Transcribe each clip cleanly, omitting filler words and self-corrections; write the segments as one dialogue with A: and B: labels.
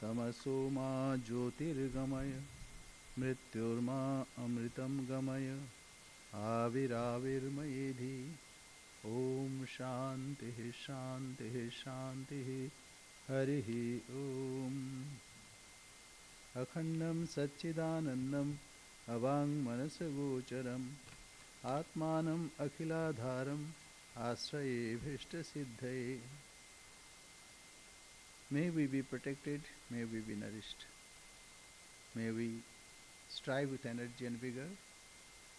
A: तमसो मा ज्योतिर्गमय मृत्युर्मा अमृतं गमय आविराविर्मयेधि ओम शांति शांति शांति हरिः ओम अखंडं सच्चिदानंदं अवाङ्मनसगोचरम् आत्मानम् अखिलाधारम् आश्रयेऽभीष्टसिद्धये. May we be protected, may we be nourished. May we strive with energy and vigor.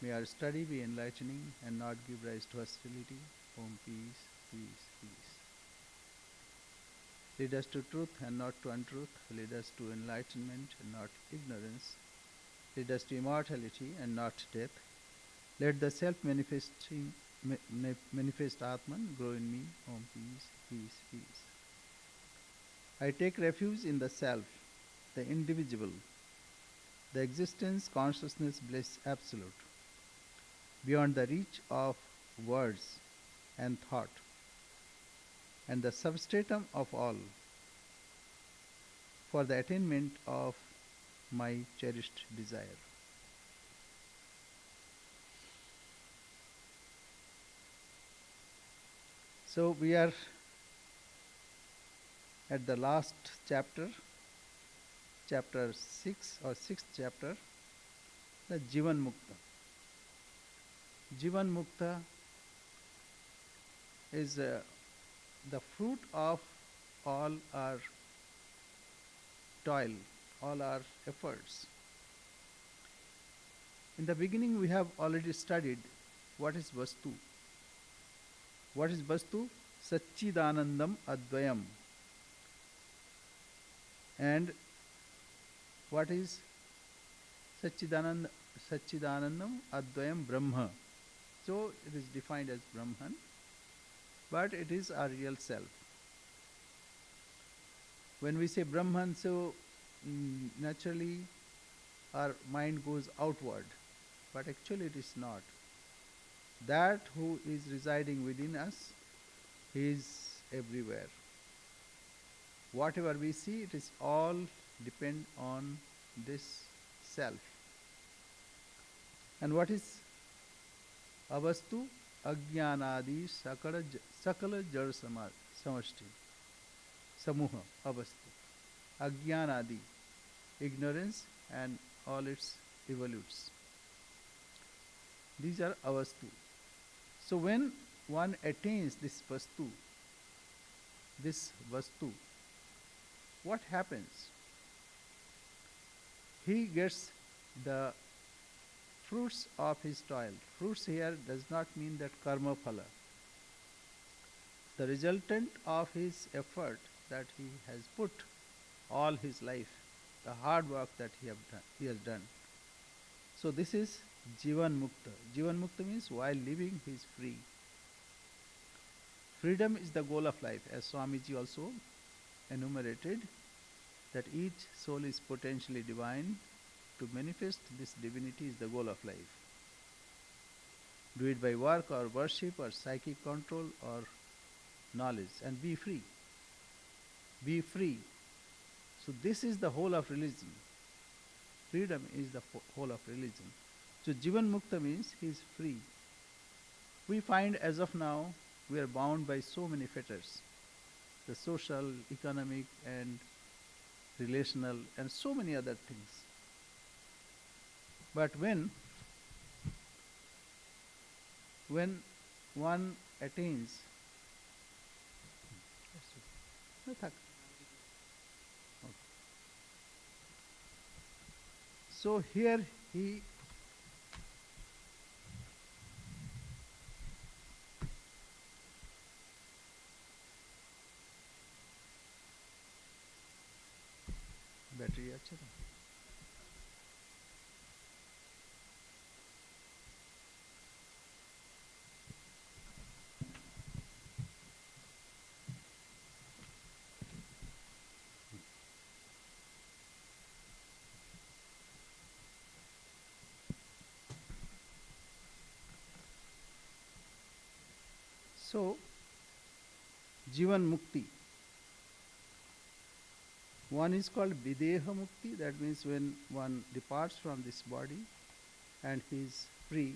A: May our study be enlightening and not give rise to hostility. Om peace, peace, peace. Lead us to truth and not to untruth. Lead us to enlightenment and not ignorance. Lead us to immortality and not death. Let the self-manifesting manifest Atman grow in me. Om peace, peace, peace. I take refuge in the self, the indivisible, the existence, consciousness, bliss, absolute, beyond the reach of words and thought, and the substratum of all, for the attainment of my cherished desire. So we are at the last chapter, chapter 6 or 6th chapter, the Jivan Mukta. Jivan Mukta is the fruit of all our toil, all our efforts. In the beginning we have already studied what is Vastu. What is Vastu? Satchidanandam Advayam. And what is Satchidanandam Advayam Brahma? So it is defined as Brahman, but it is our real self. When we say Brahman, so naturally our mind goes outward, but actually it is not. That who is residing within us is everywhere. Whatever we see, it is all depend on this self. And what is avastu? Ajnanadi sakala jar samashti. Samuha, avastu. Ajnanadi, ignorance and all its evolutes. These are avastu. So when one attains this vastu, what happens? He gets the fruits of his toil. Fruits here does not mean that karma phala. The resultant of his effort that he has put all his life, the hard work that he has done. So this is Jivan Mukta. Jivan Mukta means while living he is free. Freedom is the goal of life, as Swamiji also enumerated, that each soul is potentially divine. To manifest this divinity is the goal of life. Do it by work or worship or psychic control or knowledge, and be free. Be free. So this is the whole of religion. Freedom is the whole of religion. So Jivan Mukta means he is free. We find as of now we are bound by so many fetters. The social, economic and relational and so many other things. But when one attains so here he battery अच्छा था. So, Jivan Mukti. One is called Videha Mukti, that means when one departs from this body and he is free.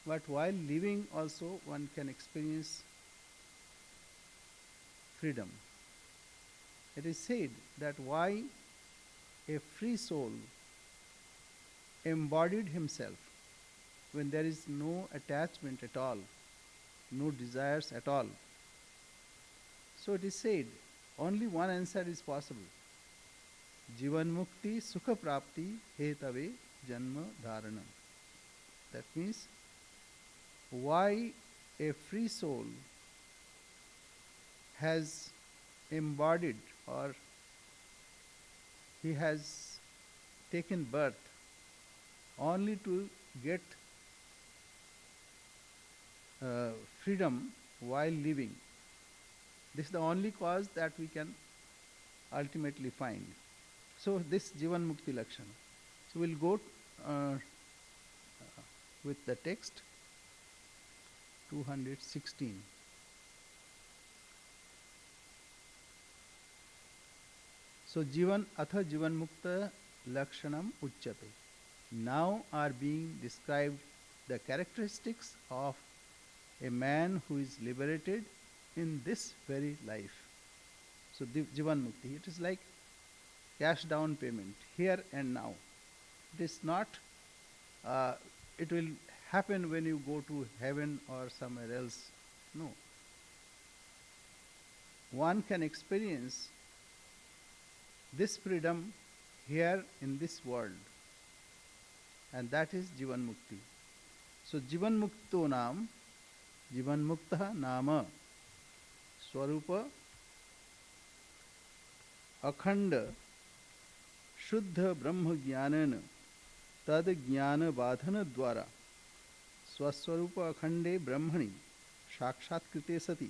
A: But while living also one can experience freedom. It is said that why a free soul embodied himself when there is no attachment at all, no desires at all. So it is said only one answer is possible. Jivan mukti sukha prapti hetave janma dharanam. That means why a free soul has embodied or he has taken birth only to get freedom while living. This is the only cause that we can ultimately find. So this Jivan Mukti Lakshana. So we'll go with the text 216. So Jivan Atha Jivan Mukta Lakshanam Uchyate. Now are being described the characteristics of a man who is liberated in this very life. So Jivan Mukti, it is like cash down payment, here and now. It is not, it will happen when you go to heaven or somewhere else. No. One can experience this freedom here in this world. And that is Jivan Mukti. So Jivan Mukto Nam, Jivan Mukta Nama, Swarupa Akhanda Shuddha Brahma Jnanana Tad Jnana Badhana Dwara Swaswarupa Akhande Brahmani Shakshat Krite Sati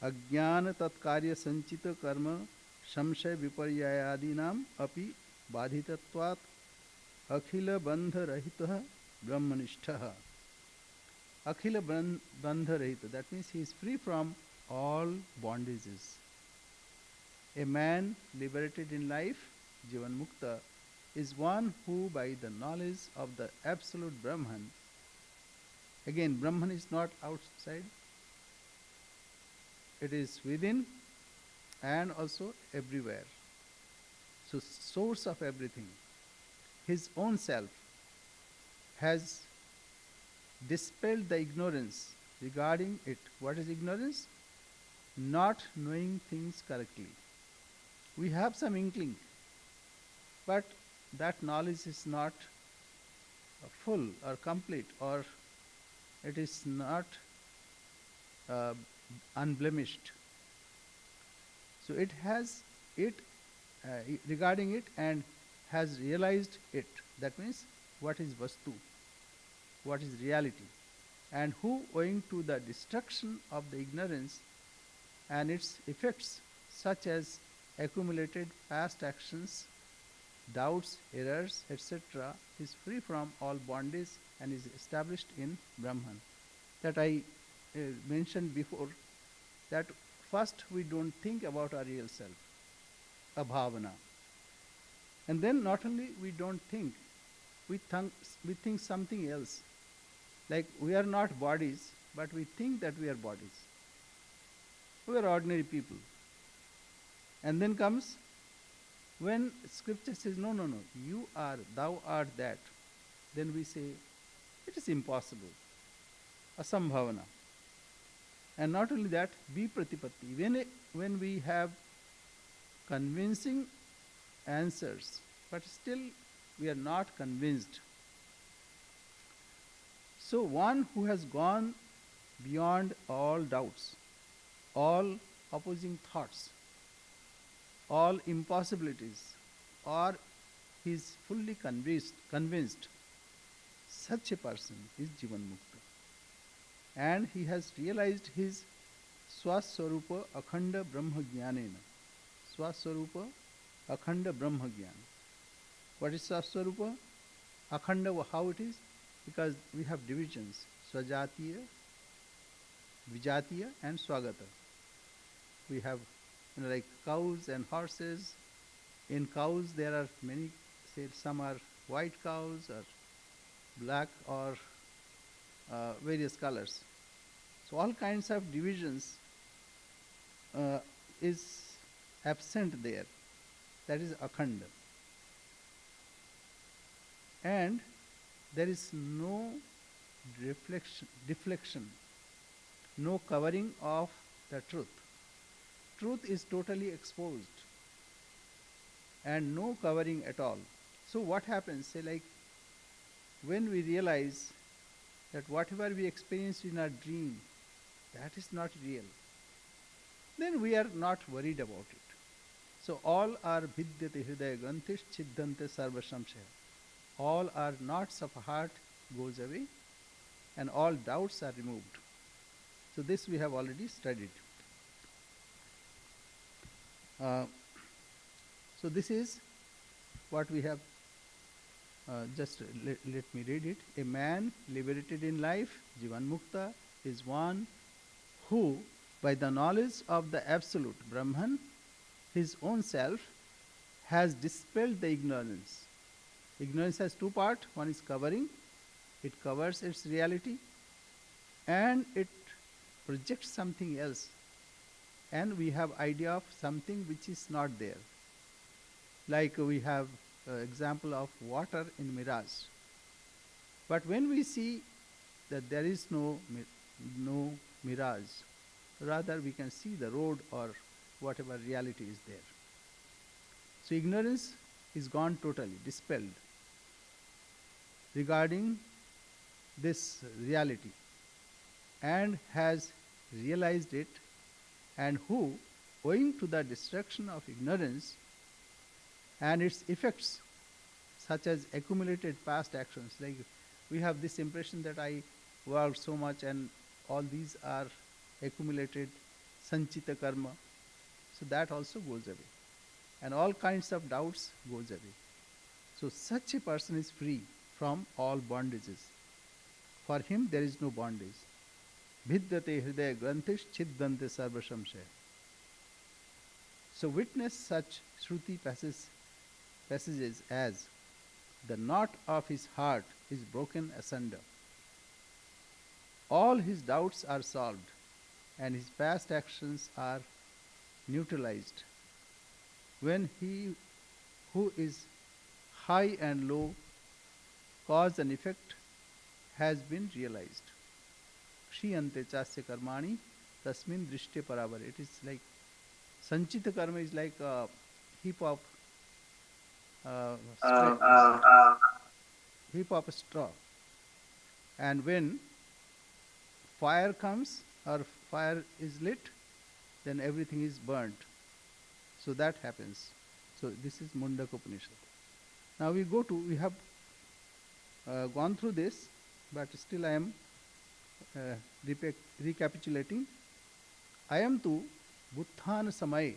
A: Ajnana Tatkarya Sanchita Karma Samshay Viparyayadinam Api Badhitatvat Akhila Bandha Rahita Brahmanishtaha. Akhila Bandha Rahita, that means he is free from all bondages. A man liberated in life, Jivan Mukta, is one who by the knowledge of the absolute Brahman, again Brahman is not outside, it is within and also everywhere. So source of everything, his own self has dispelled the ignorance regarding it. What is ignorance? Not knowing things correctly. We have some inkling, but that knowledge is not full or complete, or it is not unblemished. So it has it regarding it and has realized it. That means what is Vastu, what is reality, and who, owing to the destruction of the ignorance and its effects, such as accumulated past actions, doubts, errors, etc., is free from all bondage and is established in Brahman. That I mentioned before, that first we don't think about our real self, abhavana. And then not only we don't think, we think something else. Like we are not bodies, but we think that we are bodies. We are ordinary people. And then comes when scripture says, no, you are, thou art that. Then we say, it is impossible. Asambhavana. And not only that, Vipratipatti. When we have convincing answers, but still we are not convinced. So one who has gone beyond all doubts, all opposing thoughts, all impossibilities, or he is fully convinced, such a person is Jivan Mukta. And he has realized his Swaswarupa Akhanda Brahma Jnanena. Swaswarupa Akhanda Brahma Jnana. What is Swaswarupa? Akhanda, how it is? Because we have divisions, Swajatiya, Vijatiya and Swagata. We have like cows and horses. In cows, there are many, say, some are white cows or black or various colors. So all kinds of divisions uh, is absent there. That is akhanda. And there is no deflection, no covering of the truth. Truth is totally exposed and no covering at all. So what happens, say like when we realize that whatever we experienced in our dream, that is not real, then we are not worried about it. So all are vidyate hridaya grantish chiddante sarva samshaya. All our knots of heart goes away and all doubts are removed. So this we have already studied. So this is what we have. Just let me read it. A man liberated in life, Jivan Mukta, is one who, by the knowledge of the absolute Brahman, his own self, has dispelled the ignorance. Ignorance has two parts. One is covering. It covers its reality and it projects something else. And we have idea of something which is not there. Like we have example of water in mirage. But when we see that there is no mirage, rather we can see the road or whatever reality is there. So ignorance is gone totally, dispelled regarding this reality and has realized it, and who, owing to the destruction of ignorance and its effects, such as accumulated past actions, like we have this impression that I worked so much and all these are accumulated sanchita karma, so that also goes away and all kinds of doubts goes away. So such a person is free from all bondages. For him there is no bondage. Vidyate hridaya grantish chiddante sarva samshaya. So witness such Shruti passages as the knot of his heart is broken asunder. All his doubts are solved and his past actions are neutralized. When he who is high and low, cause and effect, has been realized. Kshiyante chasya karmani tasmin drishte paravar. It is like sanchita karma is like a heap of straw. And when fire comes or fire is lit, then everything is burnt. So that happens. So this is Mundaka Upanishad. Now we have gone through this, but still I am recapitulating. I am tu Buddhan Samay.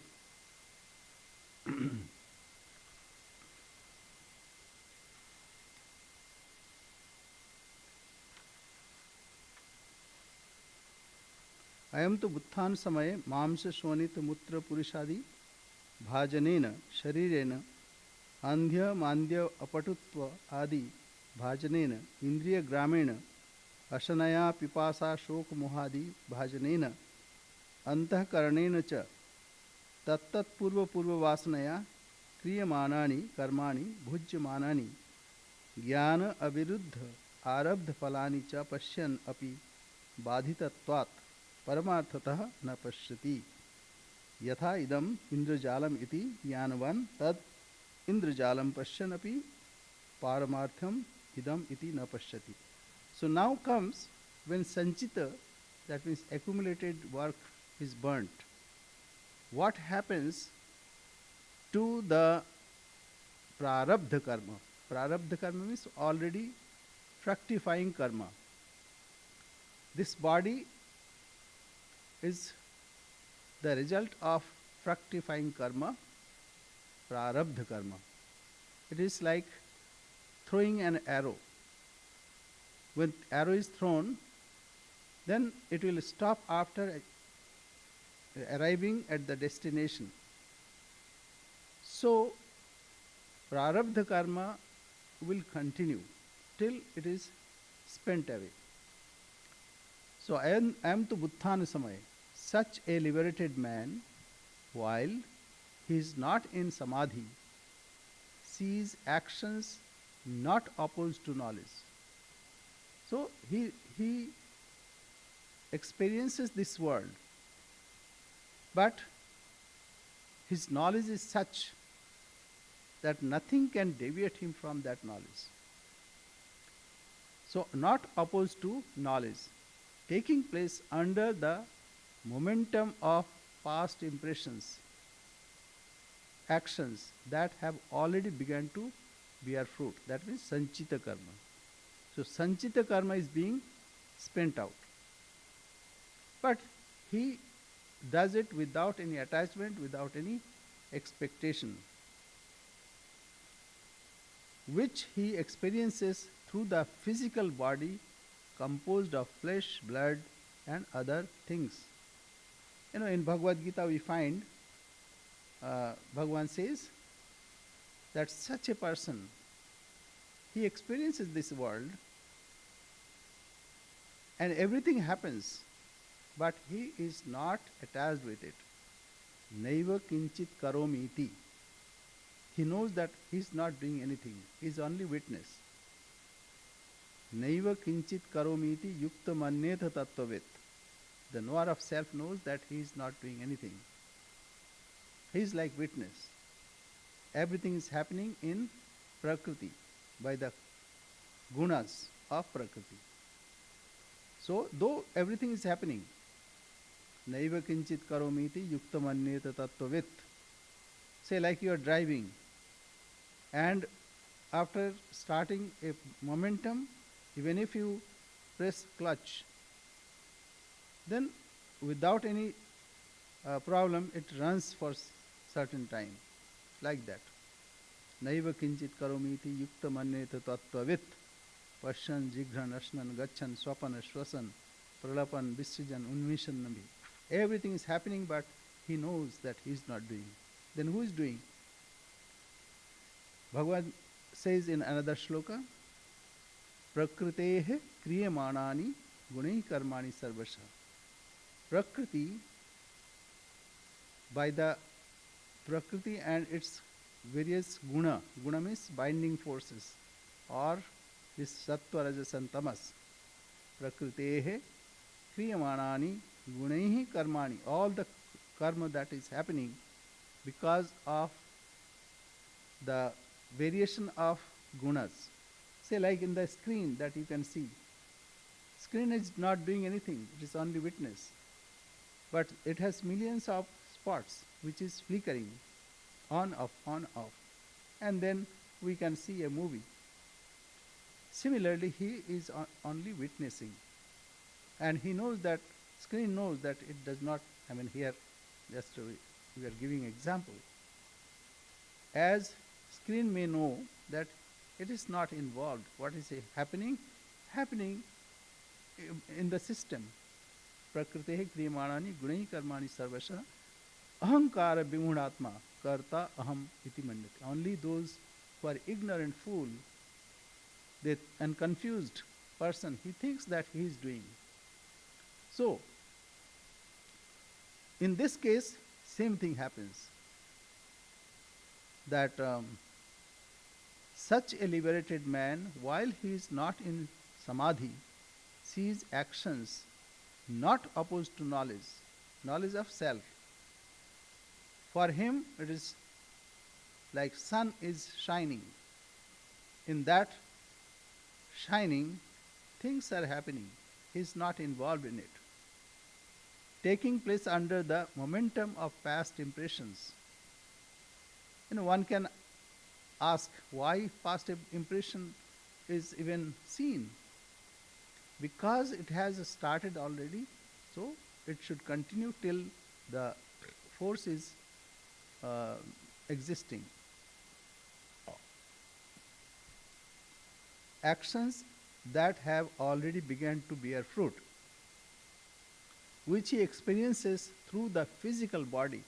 A: अयम तो बुत्थान समय मांस शोणित मूत्र पुरुषादि भाजनेन शरीरेण आंध्य मांद्य अपटुत्व आदि भाजनेन इंद्रिय ग्रामेण अशनया पिपासा शोक मोहादि भाजनेन अंतःकरणेन च तत्तत्पूर्व पूर्व वासनया क्रियमाणानि कर्माणि भुज्यमानानि ज्ञान अविरुद्ध आरब्ध फलानि च पश्यन् अपि बाधितत्वात् परमार्थतः न पश्यति। यथा इदम इंद्रजालम इति ज्ञानवान तद इंद्रजालम पश्यन् अपि पारमार्थम idam iti na pashyati. So now comes when sanchita, that means accumulated work, is burnt. What happens to the prarabdha karma? Prarabdha karma means already fructifying karma. This body is the result of fructifying karma, prarabdha karma. It is like throwing an arrow. When arrow is thrown, then it will stop after arriving at the destination. So, prarabdha karma will continue till it is spent away. So, I am to Buddhana Samay. Such a liberated man, while he is not in samadhi, sees actions not opposed to knowledge. So, he experiences this world, but his knowledge is such that nothing can deviate him from that knowledge. So, not opposed to knowledge, taking place under the momentum of past impressions, actions that have already begun to bear fruit. That means sanchita karma. So, sanchita karma is being spent out. But he does it without any attachment, without any expectation, which he experiences through the physical body composed of flesh, blood, and other things. In Bhagavad Gita we find Bhagavan says that such a person, he experiences this world and everything happens, but he is not attached with it. Naiva kinchit karomi iti. He knows that he is not doing anything, he is only witness. Naiva kinchit karomi iti yukta manyetha tattvavet. The knower of self knows that he is not doing anything. He is like witness. Everything is happening in Prakriti by the gunas of Prakriti. So, though everything is happening, Naiva kinchit karomiti yukta manyeta tattvavet. Say, like you are driving, and after starting a momentum, even if you press clutch, then without any problem it runs for certain time, like that. Naiva kinchit karomiti yukta manyeta tattvavet. Pashan, jigran, ashnan, gachan, swapan, shwasan, pralapan, visrijan, unmishan, nabi. Everything is happening, but he knows that he is not doing. Then who is doing? Bhagavan says in another shloka, Prakritehe kriyamanani gunai karmani sarvasha. Prakriti, by the Prakriti and its various guna means binding forces, or this sattva, rajas and tamas. Prakritehe kriyamanani gunaihi karmani. All the karma that is happening because of the variation of gunas. Say, like in the screen that you can see. Screen is not doing anything, it is only witness. But it has millions of spots which is flickering on, off, on, off. And then we can see a movie. Similarly, he is only witnessing. And he knows that, screen knows that it does not, here, just we are giving example. As screen may know that it is not involved. What is happening? Happening in the system. Prakritehe kriyamanani gunai karmani sarvasha ahankara vimudatma karta aham iti manyate. Only those who are ignorant fool and confused person, he thinks that he is doing. So, in this case, same thing happens. That such a liberated man, while he is not in samadhi, sees actions not opposed to knowledge of self. For him, it is like sun is shining. In that shining, things are happening. He is not involved in it. Taking place under the momentum of past impressions. One can ask why past impression is even seen. Because it has started already, so it should continue till the force is existing. Actions that have already begun to bear fruit, which he experiences through the physical body,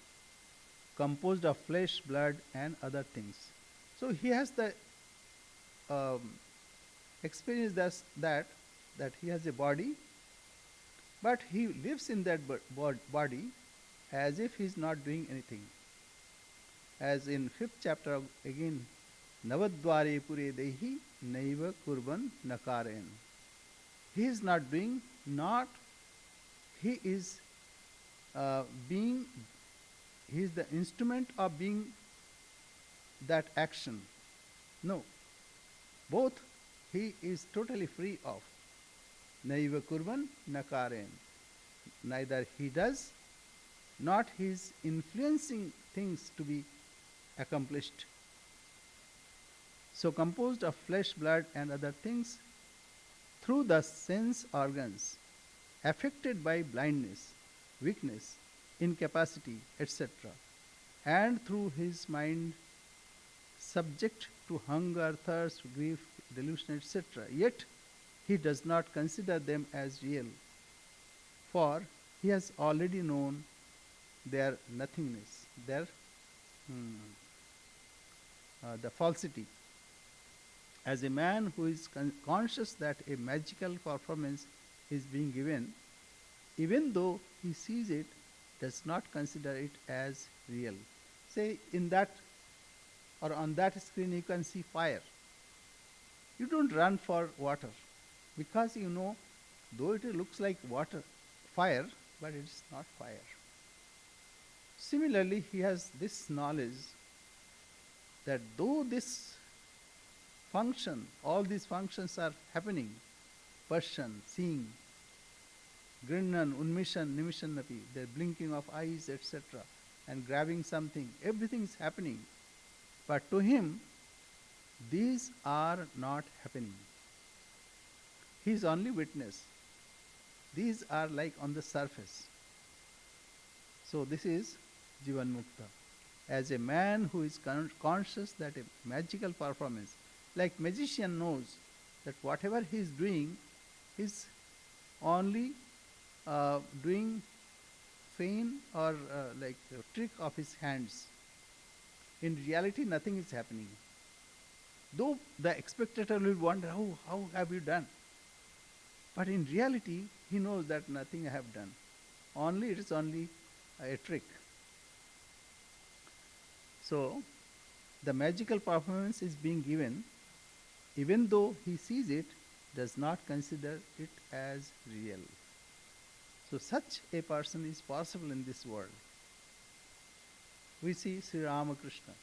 A: composed of flesh, blood, and other things. So he has the um, experience that he has a body, but he lives in that body as if he is not doing anything. As in fifth chapter again, Navadvare pure dehi naiva kurban nakarayan. He is not doing, not he is being, he is the instrument of being that action. No, both he is totally free of. Naiva kurban nakarayan. Neither he does, not he is influencing things to be accomplished. So composed of flesh, blood, and other things, through the sense organs, affected by blindness, weakness, incapacity, etc., and through his mind, subject to hunger, thirst, grief, delusion, etc. Yet he does not consider them as real, for he has already known their nothingness, their the falsity. As a man who is conscious that a magical performance is being given, even though he sees it, does not consider it as real. Say in that or on that screen you can see fire. You don't run for water because you know, though it looks like water, fire, but it's not fire. Similarly, he has this knowledge that though this function, all these functions are happening, Parshan, seeing, Grinnan, Unmishan, Nimishan the blinking of eyes, etc., and grabbing something, everything is happening. But to him, these are not happening. He is only witness. These are like on the surface. So this is Jivan Mukta. As a man who is conscious that a magical performance, like magician knows that whatever he is doing, he is only doing feign or like a trick of his hands. In reality, nothing is happening. Though the spectator will wonder, how have you done? But in reality, he knows that nothing I have done. It is only a trick. So, the magical performance is being given, even though he sees it, does not consider it as real. So, such a person is possible in this world. We see Sri Ramakrishna.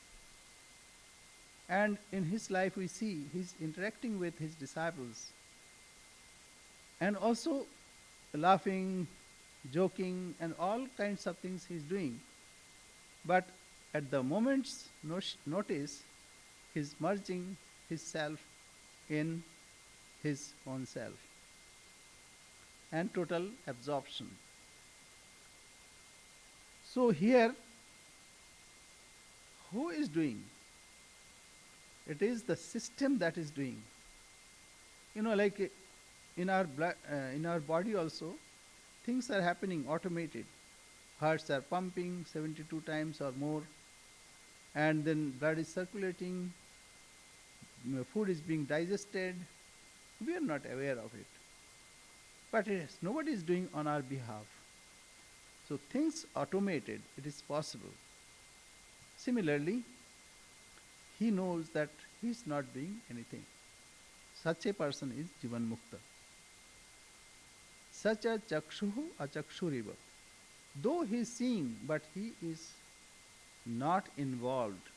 A: And in his life we see he is interacting with his disciples and also laughing, joking, and all kinds of things he is doing. But at the moment's notice, he is merging his self in his own self and total absorption. So here, who is doing? It is the system that is doing. You know, like in our in our body also, things are happening automated. Hearts are pumping 72 times or more, and then blood is circulating, food is being digested. We are not aware of it. But nobody is doing on our behalf. So things automated, it is possible. Similarly, he knows that he is not doing anything. Such a person is Jivan Mukta. Such a chakshuhu achakshuriva. Though he is seeing, but he is not involved.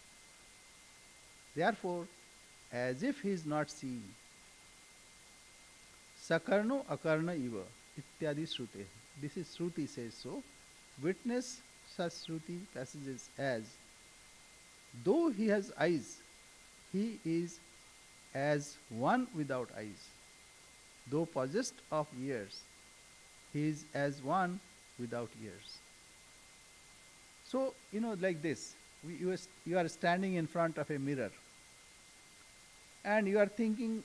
A: Therefore, as if he is not seeing. Sakarno akarna iva ityadi shrute. This is Shruti says so. Witness such Shruti passages as, though he has eyes, he is as one without eyes. Though possessed of ears, he is as one without ears. So, like this, you are standing in front of a mirror and you are thinking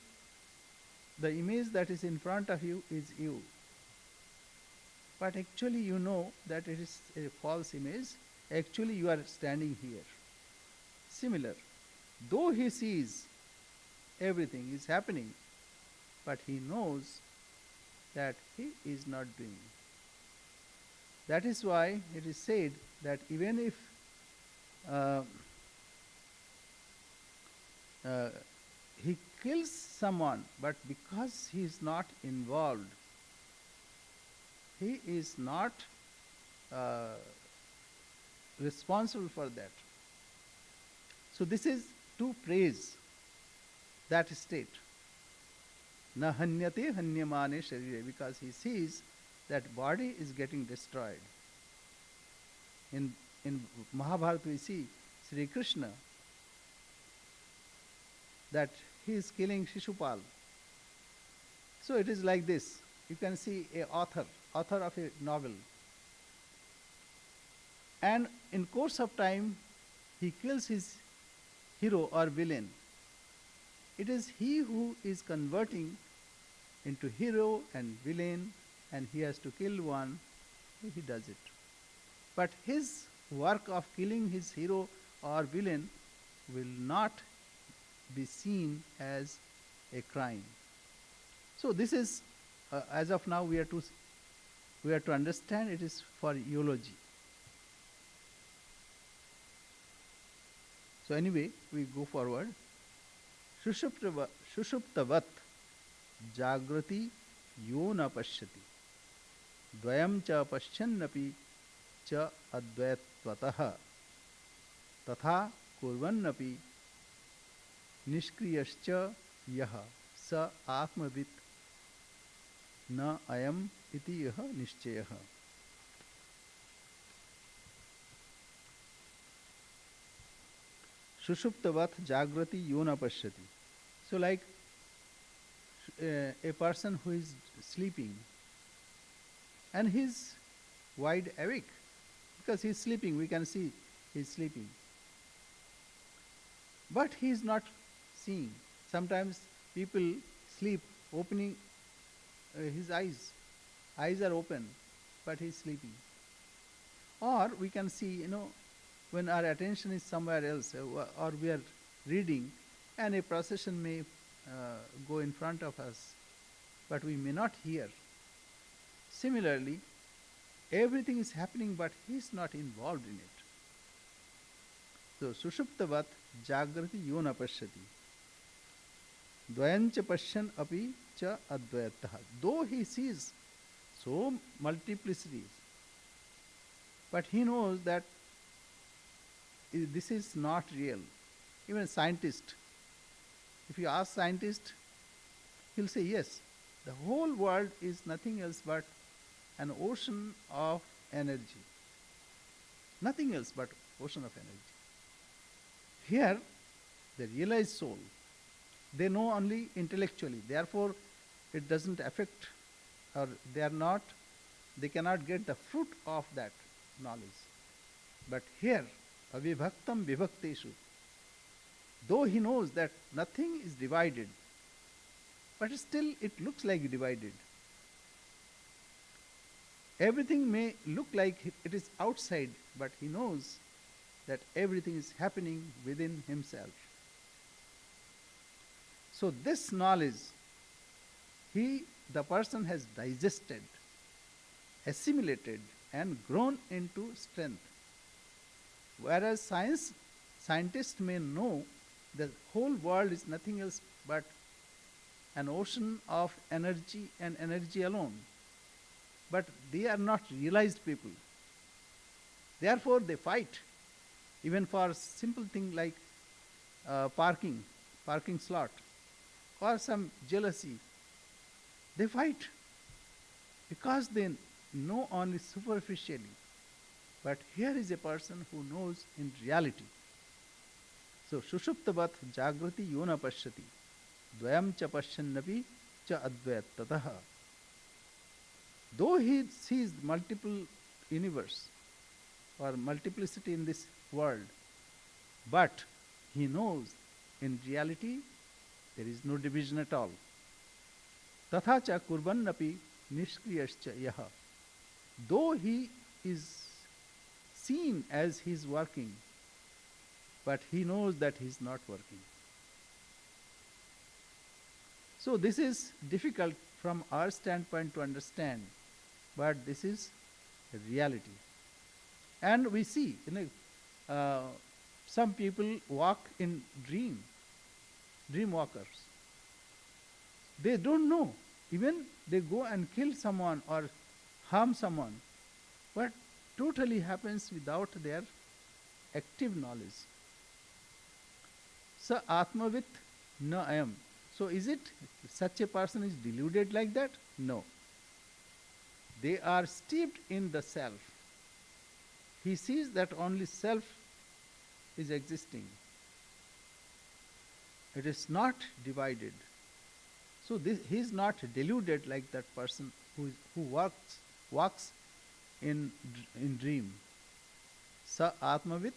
A: the image that is in front of you is you. but actually you know that it is a false image. Actually, you are standing here. Similar, though he sees everything is happening, but he knows that he is not doing. That is why it is said that even if uh, uh, he kills someone, but because he is not involved, he is not uh, responsible for that. So this is to praise that state. Na hanyate hanyamane sharire, because he sees that body is getting destroyed. In Mahabharata we see Sri Krishna that he is killing Shishupal. So it is like this. You can see a author of a novel, and in course of time he kills his hero or villain. It is he who is converting into hero and villain, and he has to kill one, he does it. But his work of killing his hero or villain will not be seen as a crime. So this is, as of now, we are to understand it is for eulogy. So anyway, we go forward. Shushuptavat jagrati yo na pashyati dvayam cha pashyannapi cha advaitvatah tatha kurvannapi nishkriyascha yaha sa atmavit na ayam iti yaha nishchayah. Sushuptavat jagrati yo na pashyati. So like a person who is sleeping and he is wide awake because he is sleeping, we can see he is sleeping. But he is not seeing. Sometimes people sleep opening his eyes. Eyes are open, but he is sleeping. Or we can see, when our attention is somewhere else, or we are reading, and a procession may go in front of us, but we may not hear. Similarly, everything is happening, but he is not involved in it. So, sushuptavat jagrati yona pashyati. Dvayancha pashyan api cha advaitah. Though he sees so multiplicities, but he knows that this is not real. Even a scientist, if you ask scientist, he'll say yes, the whole world is nothing else but an ocean of energy. Nothing else but ocean of energy. Here, the realized soul, they know only intellectually. Therefore, it doesn't affect, or they cannot get the fruit of that knowledge. But here, avibhaktam vibhakteshu, though he knows that nothing is divided, but still it looks like divided. Everything may look like it is outside, but he knows that everything is happening within himself. So this knowledge, the person has digested, assimilated, and grown into strength. Whereas scientists may know the whole world is nothing else but an ocean of energy and energy alone. But they are not realized people. Therefore, they fight, even for simple thing like parking slot, or some jealousy. They fight because they know only superficially. But here is a person who knows in reality. So, Shushuptavat jagrati yona pashyati dvayam cha pashyannapi cha advaitatah. Though he sees multiple universe or multiplicity in this world, but he knows in reality there is no division at all. Tatha cha kurvannapi nishkriyascha yaha. though he is seen as he is working, but he knows that he is not working. So this is difficult from our standpoint to understand, but this is reality. And we see, some people walk in dream walkers. They don't know. Even they go and kill someone or harm someone, but totally happens without their active knowledge. Sa Atmavit na ayam. So is it such a person is deluded like that? No. They are steeped in the self. He sees that only self is existing. It is not divided. So he is not deluded like that person who walks in dream. Sa Atmavit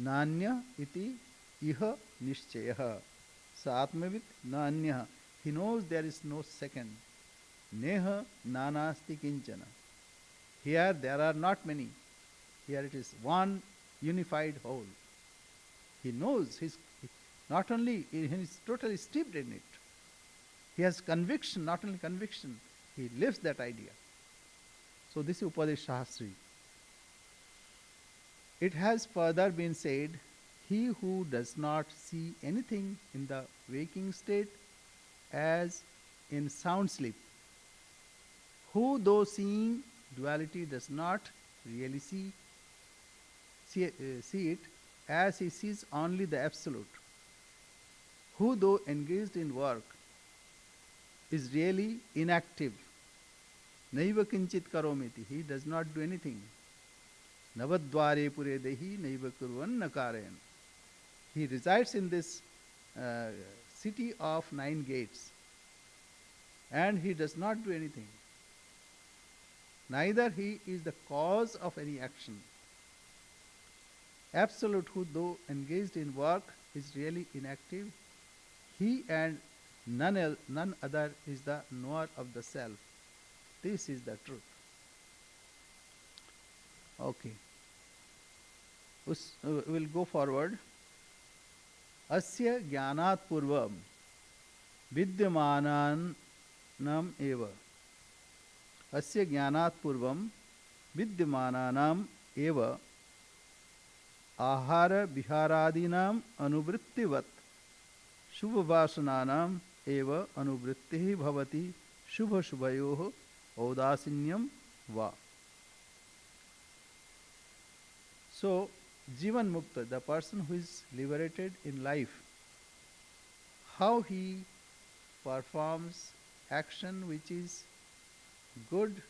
A: Nanya iti iha nishchayah. Sa Atmavit Nanya. He knows there is no second. Neha nanasti kinchana. Here there are not many. Here it is one unified whole. He knows not only he is totally steeped in it. He has conviction, not only conviction, he lives that idea. So this is Upadesh Shastri. It has further been said, he who does not see anything in the waking state as in sound sleep, who though seeing duality does not really see it as he sees only the absolute, who though engaged in work is really inactive, naiva kinchit karomiti, he does not do anything. Navadvare pure dehi naiva kurvan nakarayan. He resides in this city of 9 gates and he does not do anything. Neither he is the cause of any action. Absolute, who though engaged in work is really inactive, he and none other is the knower of the self. This is the truth. Okay. We'll go forward. Asya jnanat purvam vidyamananam eva. Asya jnanat purvam vidyamananam eva ahara viharadinam anuvrittivat shubhavasananam eva anuvrittihi bhavati shubha shubhayoh audasinyam va. So, Jivan Mukta, the person who is liberated in life, how he performs action which is good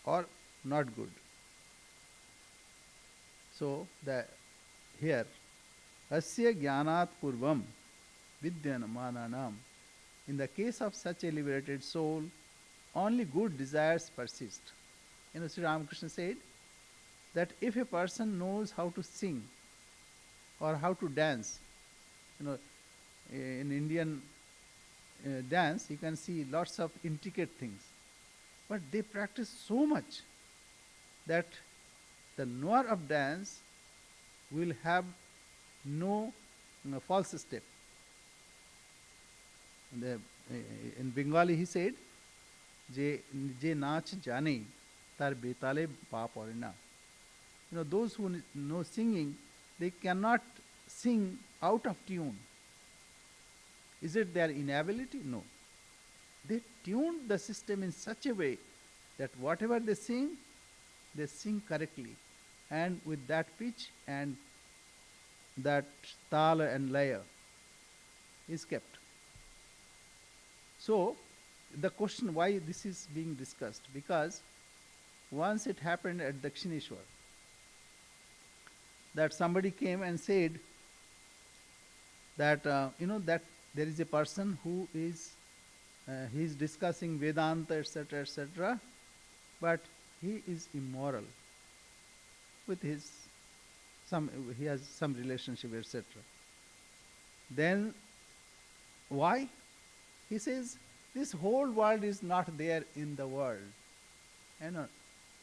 A: or not good. So, here, Asya Jnanat Purvam Vidyamananam. In the case of such a liberated soul, only good desires persist. Sri Ramakrishna said that if a person knows how to sing or how to dance, in Indian dance you can see lots of intricate things, but they practice so much that the knower of dance will have no false step. In Bengali he said, Je naach jane tar betale pa porina. Those who know singing, they cannot sing out of tune. Is it their inability? No. They tuned the system in such a way that whatever they sing correctly and with that pitch and that tala and laya is kept. So, the question why this is being discussed, because once it happened at Dakshineshwar, that somebody came and said that that there is a person who is he is discussing Vedanta, etc., but he is immoral with he has some relationship, etc. Then why? He says this whole world is not there in the world. है ना,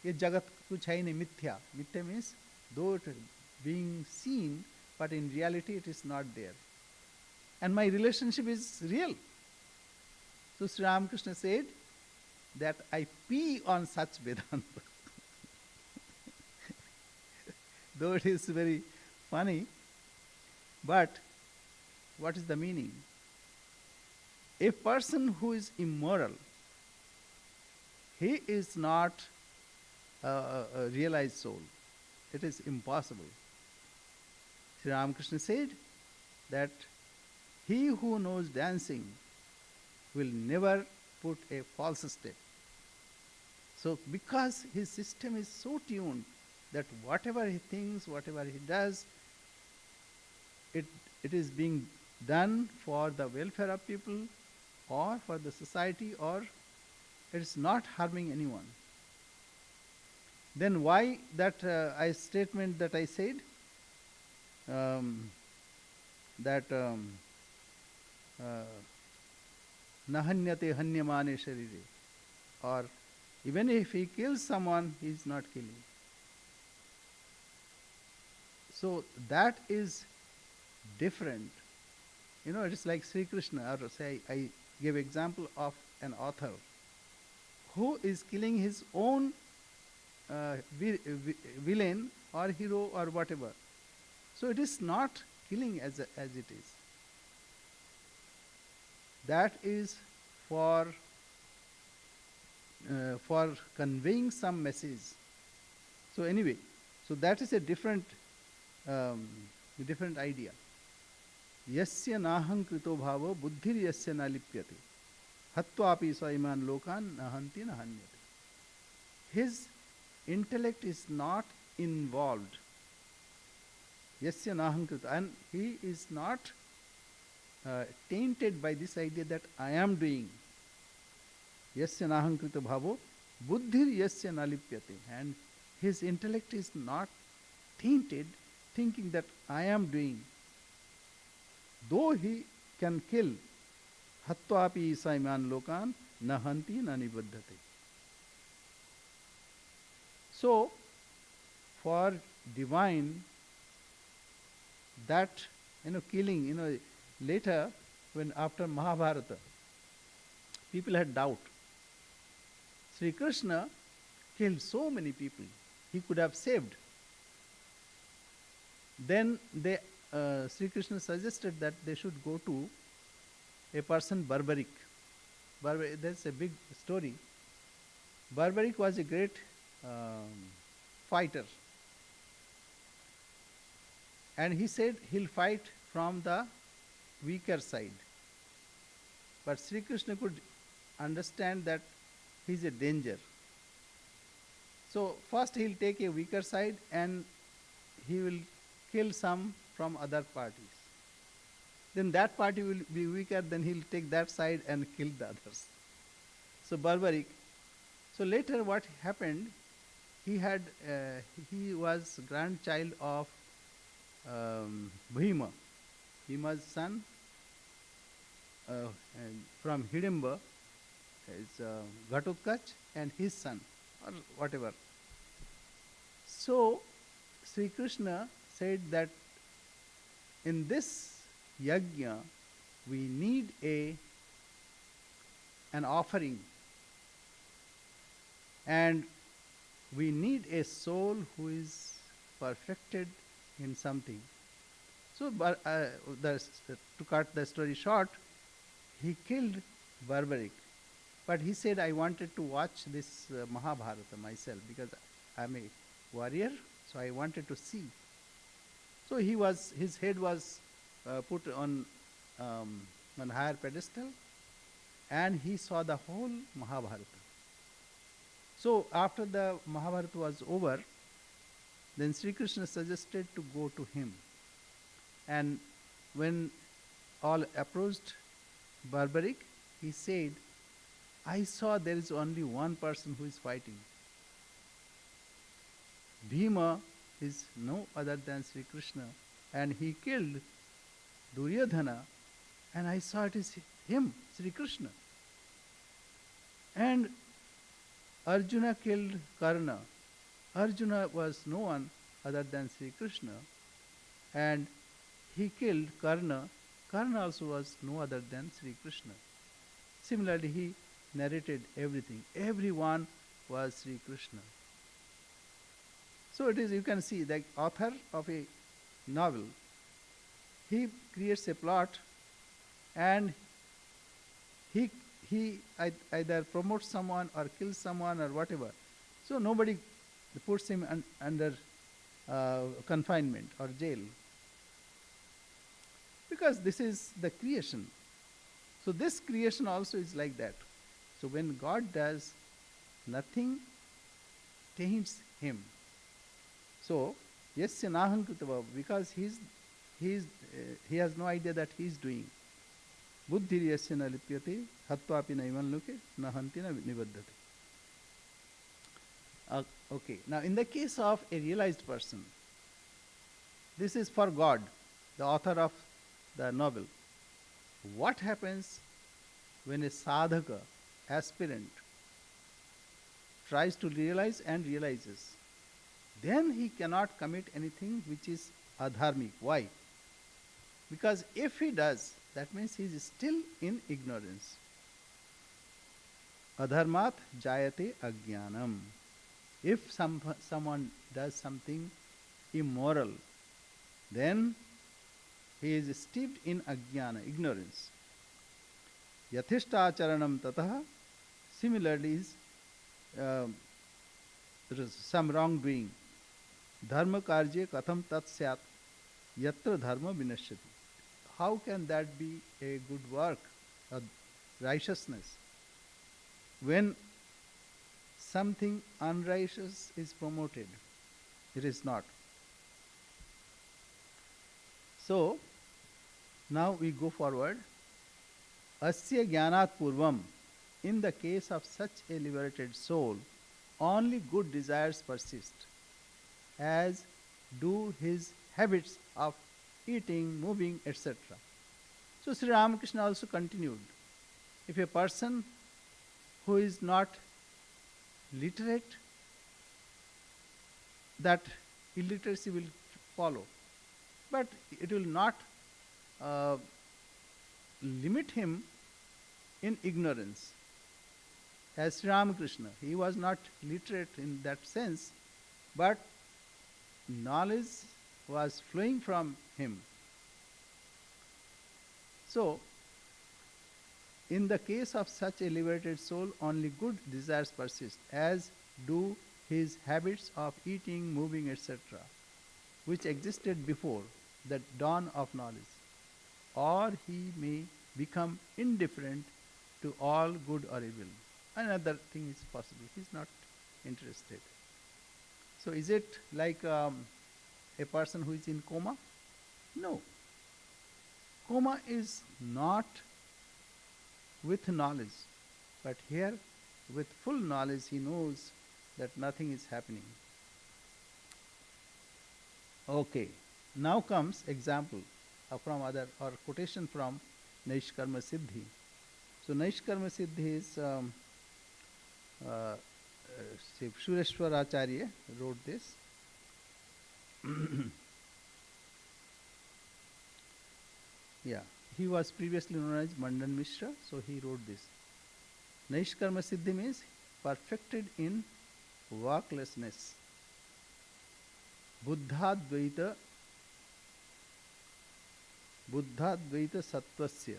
A: ये जगत कुछ है ही नहीं, मिथ्या. मिथ्या means though it being seen, but in reality it is not there. And my relationship is real. So Sri Ramakrishna said that I pee on such Vedanta. Though it is very funny, but what is the meaning? A person who is immoral, he is not a realized soul. It is impossible. Sri Ramakrishna said that he who knows dancing will never put a false step. So because his system is so tuned that whatever he thinks, whatever he does, it, it is being done for the welfare of people or for the society, or it is not harming anyone. Then why that statement that I said, that nahanyate hanyamane sharire, or even if he kills someone, he is not killing. So that is different. You know, it is like Sri Krishna, or say I give example of an author who is killing his own villain or hero or whatever. So it is not killing as it is. That is for conveying some message. So anyway, so that is a different idea. Yasya naham krito bhavo buddhir yasya na lipyate hatvapi swaiman lokan nahanti nahanyate. His intellect is not involved. Yasya naham krito, and he is not tainted by this idea that I am doing. Yasya naham krito bhavo buddhir yasya na lipyate, and his intellect is not tainted thinking that I am doing. Though he can kill, hatvapi saiman lokan nahanti na nibaddhate. So, for divine, that killing, later when after Mahabharata, people had doubt. Sri Krishna killed so many people, he could have saved. Then Sri Krishna suggested that they should go to a person Barbaric. That's a big story. Barbaric was a great fighter. And he said he'll fight from the weaker side. But Sri Krishna could understand that he's a danger. So first he'll take a weaker side and he will kill some from other parties. Then that party will be weaker, then he'll take that side and kill the others. So Barbaric. So later what happened, he was grandchild of Bhima. Bhima's son from Hidimba is Ghatotkacha, and his son, or whatever. So Sri Krishna said that in this yajna we need an offering, and we need a soul who is perfected in something. So to cut the story short, he killed Barbaric. But he said, I wanted to watch this Mahabharata myself because I am a warrior, so I wanted to see. So his head was put on higher pedestal, and he saw the whole Mahabharata. So after the Mahabharata was over, then Sri Krishna suggested to go to him. And when all approached Barbaric, he said, I saw there is only one person who is fighting. Bhima is no other than Sri Krishna, and he killed Duryodhana, and I saw it is him, Sri Krishna. And Arjuna killed Karna. Arjuna was no one other than Sri Krishna, and he killed Karna. Karna also was no other than Sri Krishna. Similarly, he narrated everything. Everyone was Sri Krishna. So it is, you can see, the author of a novel, he creates a plot, and he either promotes someone or kills someone or whatever. So nobody puts him under confinement or jail, because this is the creation. So this creation also is like that. So when God does, nothing taints him. So yasya nahankritava, because he has no idea that he is doing. Buddhir yasya na lipyate hatvapi naivan loke nahanti na nibaddhate. Okay, now in the case of a realized person, this is for God, the author of the novel. What happens when a sadhaka, aspirant, tries to realize and realizes? Then he cannot commit anything which is adharmic. Why? Because if he does, that means he is still in ignorance. Adharmat jayate ajnanam. If someone does something immoral, then he is steeped in ajnana, ignorance. Yathishtacharanam tataha. Similarly, there is some wrongdoing. Dharma karye katham tat syat yatra dharma vinashyati. How can that be a good work, a righteousness, when something unrighteous is promoted? It is not. So, now we go forward. Asya jnanat purvam. In the case of such a liberated soul, only good desires persist, as do his habits of eating, moving, etc. So Sri Ramakrishna also continued, if a person who is not literate, that illiteracy will follow. But it will not limit him in ignorance. As Sri Ramakrishna, he was not literate in that sense, but knowledge was flowing from him. So, in the case of such a liberated soul, only good desires persist, as do his habits of eating, moving, etc., which existed before the dawn of knowledge. Or he may become indifferent to all good or evil. Another thing is possible. He is not interested. So is it like a person who is in coma? No. Coma is not with knowledge, but here with full knowledge he knows that nothing is happening. Okay, now comes example from other, or quotation from Naishkarma Siddhi. So Naishkarma Siddhi is Sureshwar Acharya wrote this. Yeah, he was previously known as Mandan Mishra, so he wrote this. Naishkarma Siddhi means perfected in worklessness. Buddhadvaita sattvasya.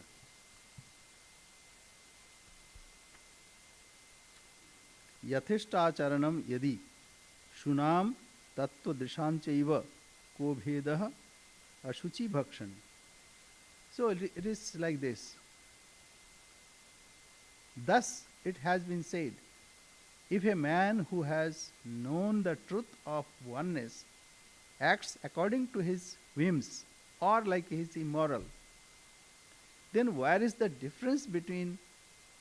A: Yathishtacharanam yadi shunam tattva drishanchaiva ko bhedah ashuchi bhakshan. So it is like this. Thus it has been said, if a man who has known the truth of oneness acts according to his whims, or like he is immoral, then where is the difference between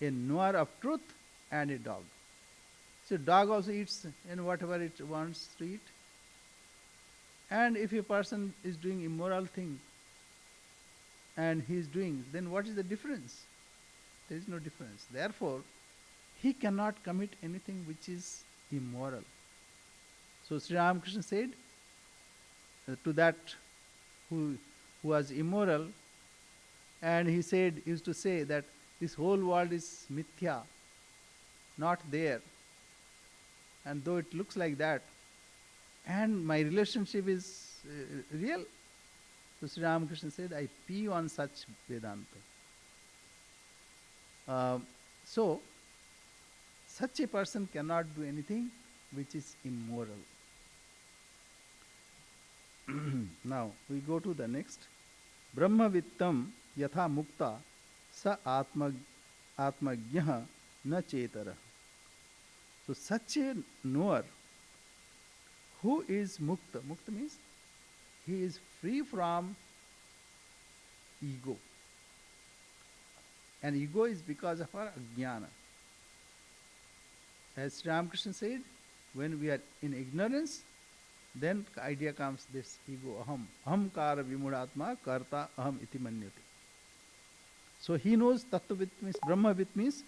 A: a knower of truth and a dog? So dog also eats and whatever it wants to eat. And if a person is doing immoral thing and he is doing, then what is the difference? There is no difference. Therefore, he cannot commit anything which is immoral. So Sri Ramakrishna said to that who was immoral, and he said, used to say that this whole world is mithya, not there. And though it looks like that, and my relationship is real. So Sri Ramakrishna said, I pee on such Vedanta. So, such a person cannot do anything which is immoral. Now, we go to the next. Brahma vittam yatha mukta sa atmajnah na chetara. So, such a knower who is mukta. Mukta means he is free from ego. And ego is because of our ajnana. As Sri Ramakrishna said, when we are in ignorance, then idea comes this ego, aham. Ahamkara vimudatma karta aham iti manyate. So he knows tattvit means, brahmavit means,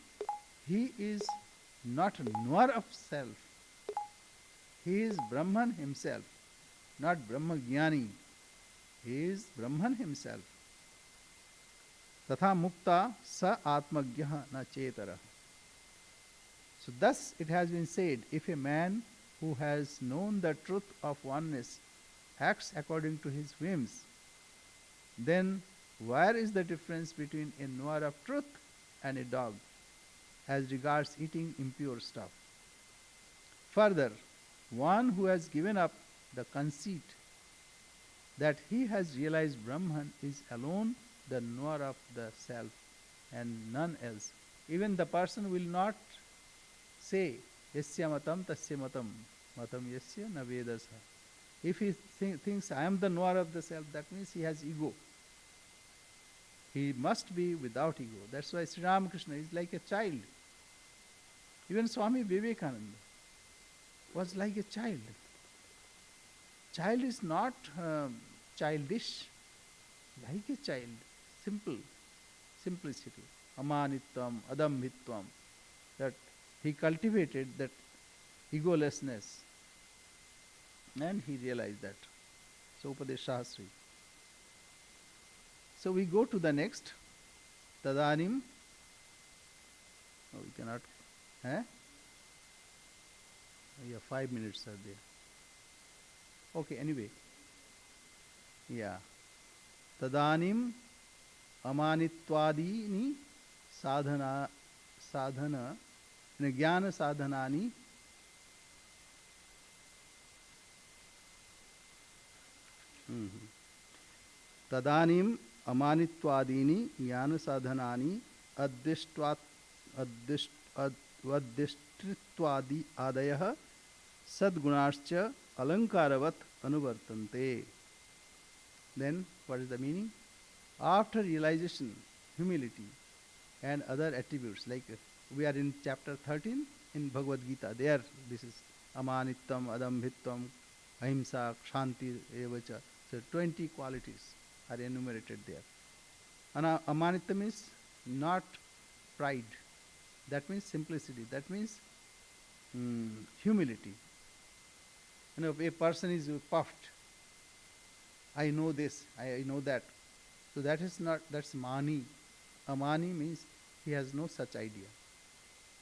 A: he is not knower of self. He is Brahman himself, not Brahma Jnani. He is Brahman himself. Tatha mukta sa atmajnah na chetara. So thus it has been said, if a man who has known the truth of oneness acts according to his whims, then where is the difference between a knower of truth and a dog as regards eating impure stuff? Further, one who has given up the conceit that he has realized Brahman is alone the knower of the self and none else. Even the person will not say, yasya matam tasya matam, matam yasya na vedasa. If he thinks I am the knower of the self, that means he has ego. He must be without ego. That's why Sri Ramakrishna is like a child. Even Swami Vivekananda was like a child. Child is not childish, like a child, simple, simplicity, amanitvam, adambhitvam, that he cultivated that egolessness and he realized that. So Upadeshasri. So we go to the next. Tadanim. Oh, we cannot. Eh? Yeah, 5 minutes are there. Okay, anyway. Yeah. Tadanim amanitwadini sadhana jnana sadhanani Tadanim amanitwadini jnana sadhanani addishtritwadi adayah sadgunascha alankaravat anuvartante. Then what is the meaning? After realization, humility and other attributes, like we are in chapter 13 in Bhagavad Gita, there this is amanittam, adambhitvam, ahimsa, kshanti, evacha. So 20 qualities are enumerated there. Amanittam means not pride. That means simplicity. That means humility. You know, if a person is puffed, I know this, I know that. So that is not, that's mani. Amani means he has no such idea.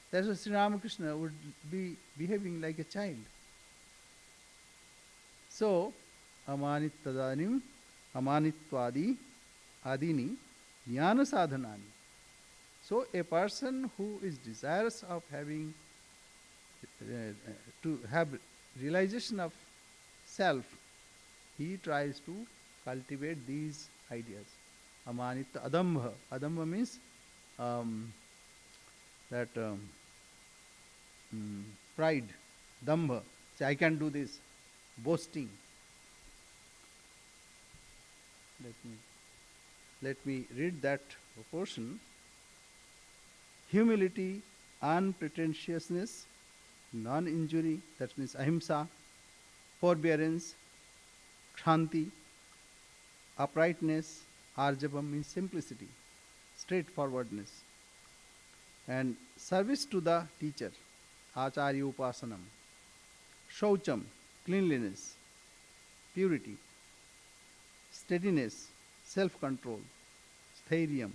A: That's why Sri Ramakrishna would be behaving like a child. So, amanitadanim, amanitvadi, adini, jnana sadhanani. So, a person who is desirous of having, to have realization of self, he tries to cultivate these ideas. Amanita adambha. Adambha means pride. Dambha. Say, I can do this. Boasting. Let me read that portion. Humility, unpretentiousness, non-injury, that means ahimsa, forbearance, kshanti, uprightness, arjavam means simplicity, straightforwardness, And service to the teacher, acharya upasanam, shaucham, cleanliness, purity, steadiness, self control, स्थैर्यम,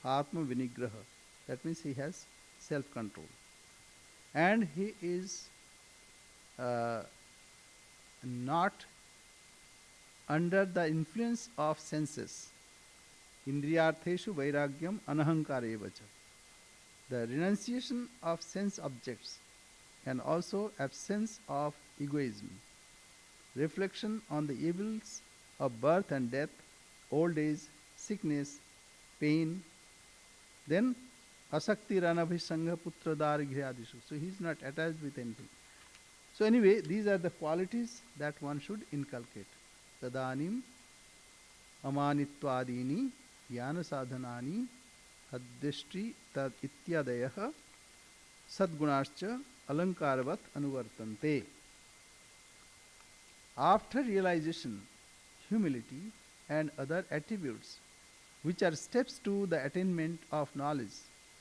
A: atma vinigraha. That means he has self control. And he is uh, not under the influence of senses. Indriyartheshu vairagyam anahankara evacha. The renunciation of sense objects and also absence of egoism. Reflection on the evils of birth and death, old age, sickness, pain. Then asakti ranabhisanga putra darghyadishu. So he is not attached with anything. So anyway, these are the qualities that one should inculcate. Tadanim amanitvadini jnana sadhanani addishti tad ityadayah sadgunascha alankarvat anuvartante. After realization, humility and other attributes which are steps to the attainment of knowledge,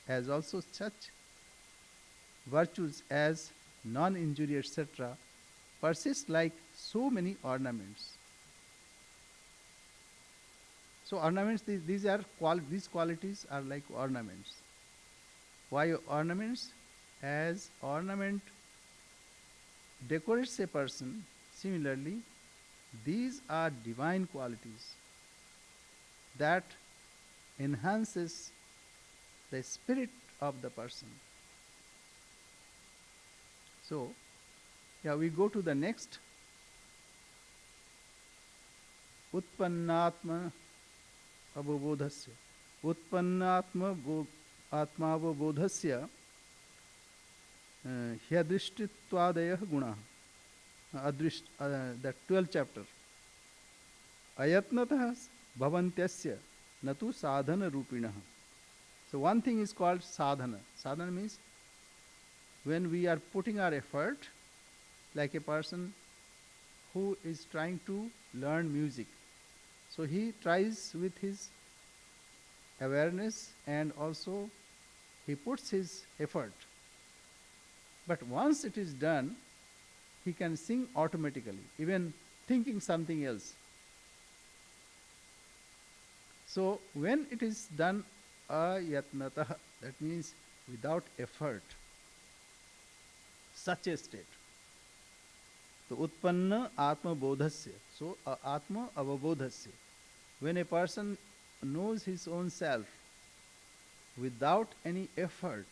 A: as also such virtues as non-injury, etc., persist like so many ornaments. So ornaments, these qualities are like ornaments. Why ornaments? As ornament decorates a person, similarly, these are divine qualities that enhances the spirit of the person. So, yeah, we go to the next. Utpannatma avabodhasya. Utpannatma atmavabodhasya hyadrishtitvadayah guna. The 12th chapter. Ayatnatah bhavantyasya natu sadhana rupinah. So one thing is called sadhana. Sadhana means when we are putting our effort, like a person who is trying to learn music. So he tries with his awareness and also he puts his effort. But once it is done, he can sing automatically, even thinking something else. So when it is done ayatnatah, that means without effort, such a state. So utpanna atma bodhasya. So atma avabodhasya. When a person knows his own self without any effort,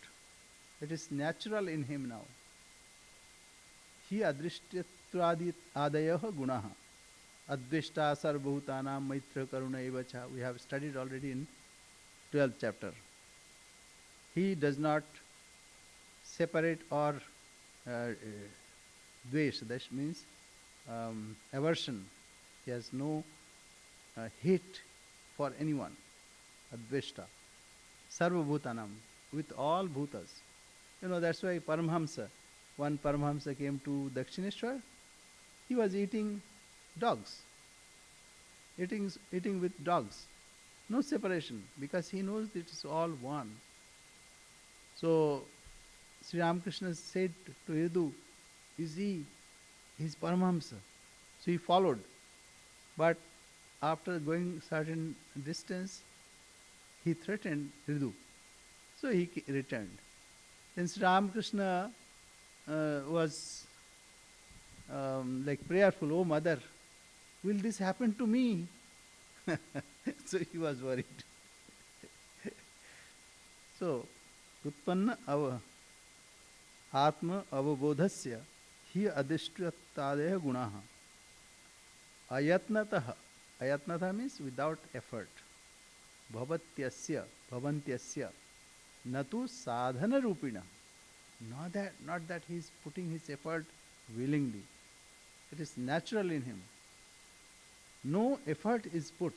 A: it is natural in him now. Hi adrishtyatvad adayah gunaha. Advishta sarvabhutanam maitra karuna evacha. We have studied already in 12th chapter. He does not separate or dvesh, that means aversion. He has no hate for anyone. Advishta. Sarvabhutanam, with all bhutas. You know, that's why Paramhamsa, one Paramhamsa came to Dakshineshwar, he was eating dogs, eating with dogs. No separation, because he knows it is all one. So, Sri Ramakrishna said to Yadu, he is Paramhamsa. So he followed. But after going certain distance, he threatened Ridu. So he returned. Then Sri Ramakrishna was like prayerful, oh mother, will this happen to me? So he was worried. So, utpanna atma avabodhasya hi adishtyatadaya gunaha. Ayatnatah. Ayatnatah means without effort. Bhavantyasya. Natu sadhana rupina. Not that he is putting his effort willingly. It is natural in him. No effort is put,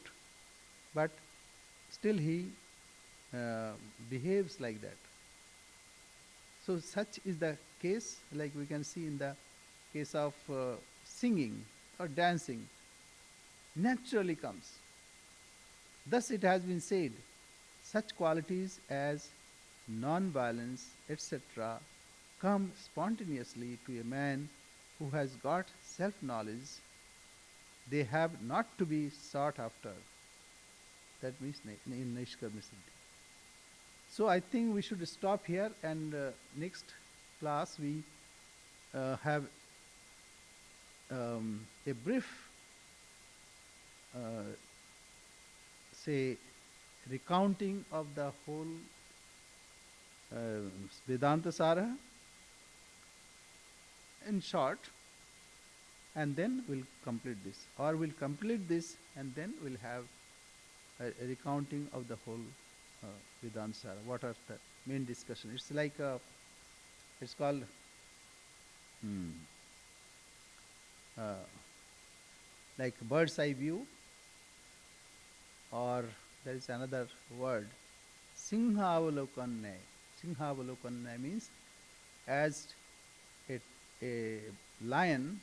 A: but still he behaves like that. So such is the case, like we can see in the case of singing or dancing, naturally comes. Thus it has been said, such qualities as non-violence, etc., come spontaneously to a man who has got self-knowledge. They have not to be sought after. That means in Nishkarmi Siddhi. So I think we should stop here, and next class we have a brief, uh, say, recounting of the whole Vedantasara in short, and then we'll complete this. Or we'll complete this and then we'll have a recounting of the whole uh, Vedantasara. What are the main discussion? It's like, it's called hmm, uh, like bird's eye view, or there is another word, Singhavalokanne. Singhavalokanne means as a, a lion,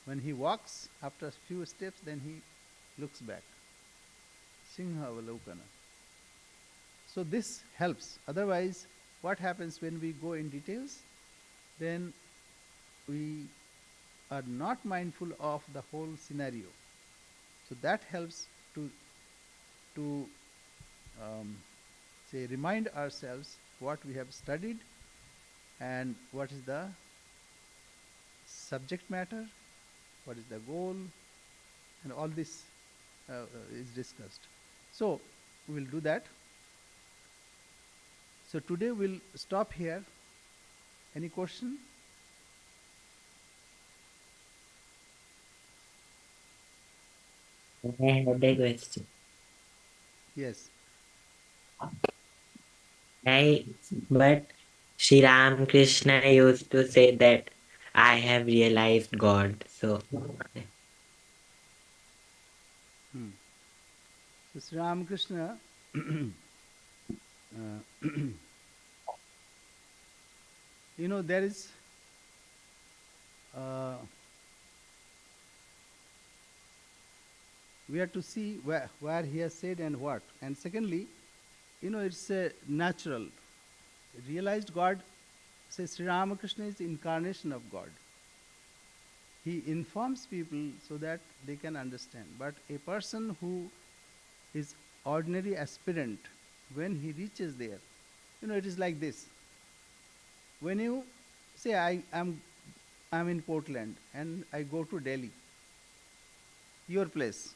A: when he walks after a few steps, then he looks back. Singhavalokana. So this helps. Otherwise, what happens when we go in details? Then we are not mindful of the whole scenario. So that helps to say remind ourselves what we have studied and what is the subject matter, what is the goal, and all this is discussed. So we will do that. So today we'll stop here. Any question?
B: I had a question.
A: Yes.
B: I, but Sri Ramakrishna used to say that I have realized God. So,
A: Hmm. So Sri Ramakrishna, there is uh, we have to see where he has said and what. And secondly, it's natural. Realized God, say Sri Ramakrishna is the incarnation of God. He informs people so that they can understand. But a person who is ordinary aspirant, when he reaches there, it is like this. When you say I'm in Portland and I go to Delhi, your place.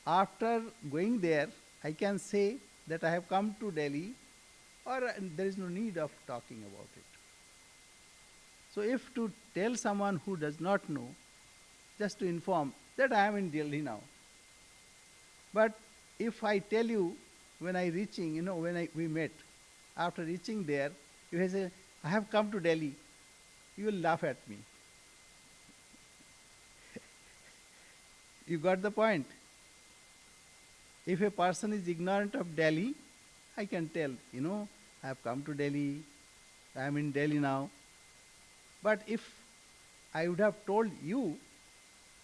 A: After going there, I can say that I have come to Delhi, or there is no need of talking about it. So if to tell someone who does not know, just to inform that I am in Delhi now. But if I tell you when I reaching, we met, after reaching there, you say, I have come to Delhi, you will laugh at me. You got the point? If a person is ignorant of Delhi, I can tell, I have come to Delhi, I am in Delhi now. But if I would have told you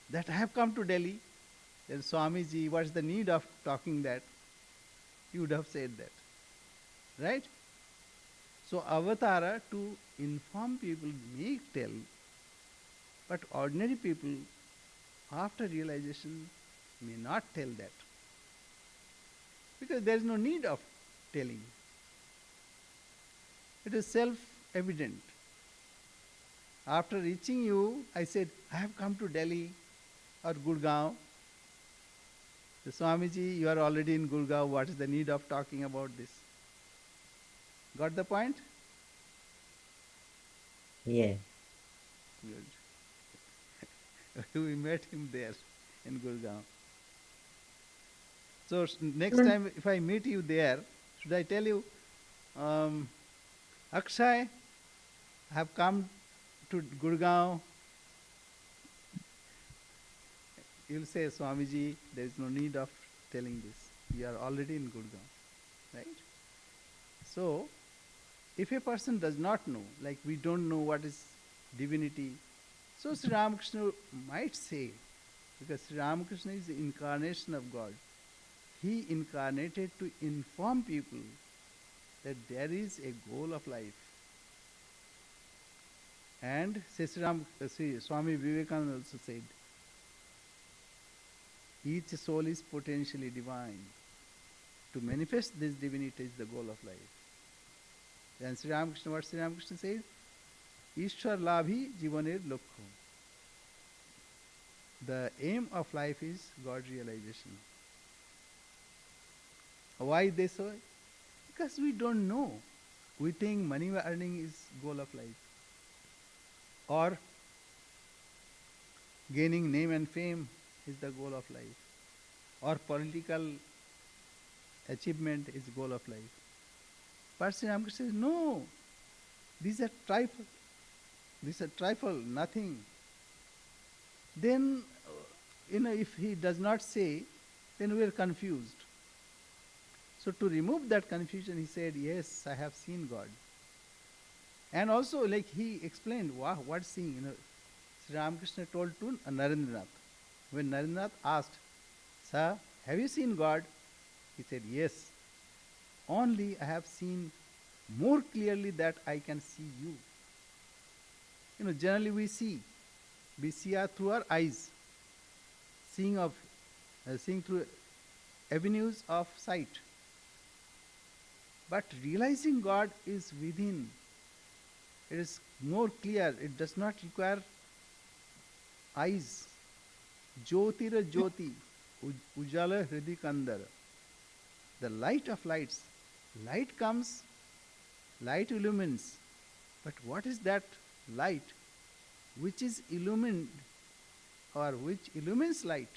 A: that I have come to Delhi, then Swamiji, what's the need of talking that? You would have said that. Right? So Avatara to inform people may tell, but ordinary people after realization may not tell that. Because there is no need of telling. It is self-evident. After reaching you, I said, I have come to Delhi or Gurgaon. The Swamiji, you are already in Gurgaon. What is the need of talking about this? Got the point?
B: yeah.
A: Good. We met him there in Gurgaon. So next time if I meet you there, should I tell you, Akshay, I have come to Gurgaon. You'll say, Swamiji, there is no need of telling this. You are already in Gurgaon. Right? So, if a person does not know, like we don't know what is divinity, so Sri Ramakrishna might say, because Sri Ramakrishna is the incarnation of God, he incarnated to inform people that there is a goal of life. And Swami Vivekananda also said, each soul is potentially divine. To manifest this divinity is the goal of life. Then what Sri Ramakrishna said? Ishwar labhi jivaner lokho. The aim of life is God realization. Why they say? Because we don't know. We think money earning is goal of life, or gaining name and fame is the goal of life, or political achievement is goal of life. But Sri Ramakrishna says, no, these are trifle. These are trifle, nothing. Then, if he does not say, then we are confused. So to remove that confusion, he said, yes, I have seen God. And also, like he explained, wow, what seeing? Sri Ramakrishna told to Narendranath. When Narendranath asked, sir, have you seen God? He said, yes. Only I have seen more clearly that I can see you. Generally we see through our eyes, seeing through avenues of sight. But realizing God is within. It is more clear. It does not require eyes. Jyotira Jyoti, Ujala Hridi Kandar. The light of lights. Light comes, light illumines. But what is that light which is illumined, or which illumines light?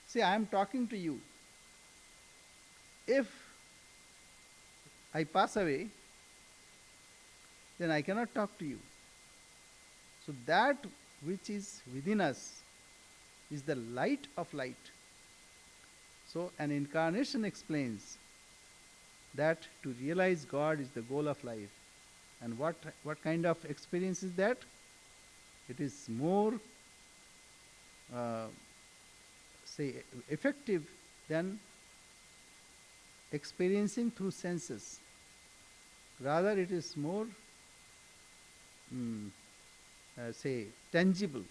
A: See, I am talking to you. If I pass away, then I cannot talk to you. So that which is within us is the light of light. So an incarnation explains that to realize God is the goal of life. And what kind of experience is that? It is more, effective than experiencing through senses. Rather, it is more, tangible.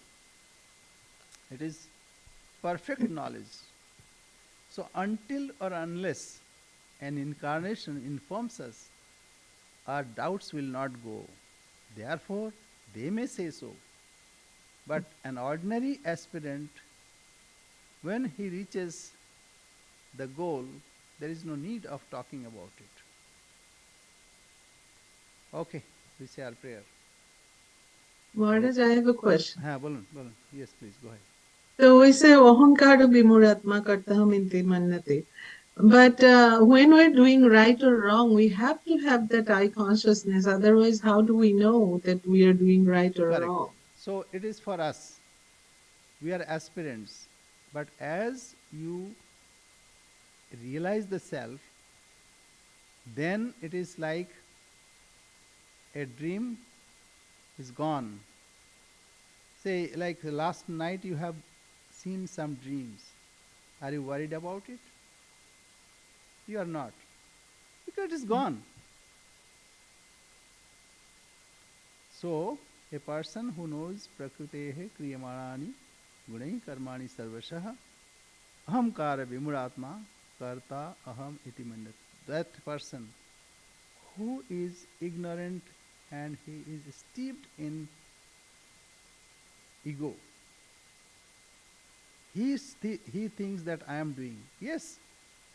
A: It is perfect knowledge. So until or unless an incarnation informs us, our doubts will not go. Therefore, they may say so. But an ordinary aspirant, when he reaches the goal, there is no need of talking about it. Okay, we say our prayer.
C: Maharaj, I have a question.
A: Bolun. Yes, please, go ahead.
C: So we say Ahankara Vimuratma Kartaham Inti Mannate. But when we're doing right or wrong, we have to have that I consciousness. Otherwise, how do we know that we are doing right or
A: Correct.
C: wrong?
A: So it is for us. We are aspirants. But as you realize the self, then it is like a dream is gone. Say, like last night you have seen some dreams. Are you worried about it? You are not. Because it is gone. So, a person who knows prakrutehe kriyamanani gunai karmani sarvashah ahamkara vimuratma karta aham iti mandat. That person who is ignorant and he is steeped in ego, he thinks that I am doing. Yes,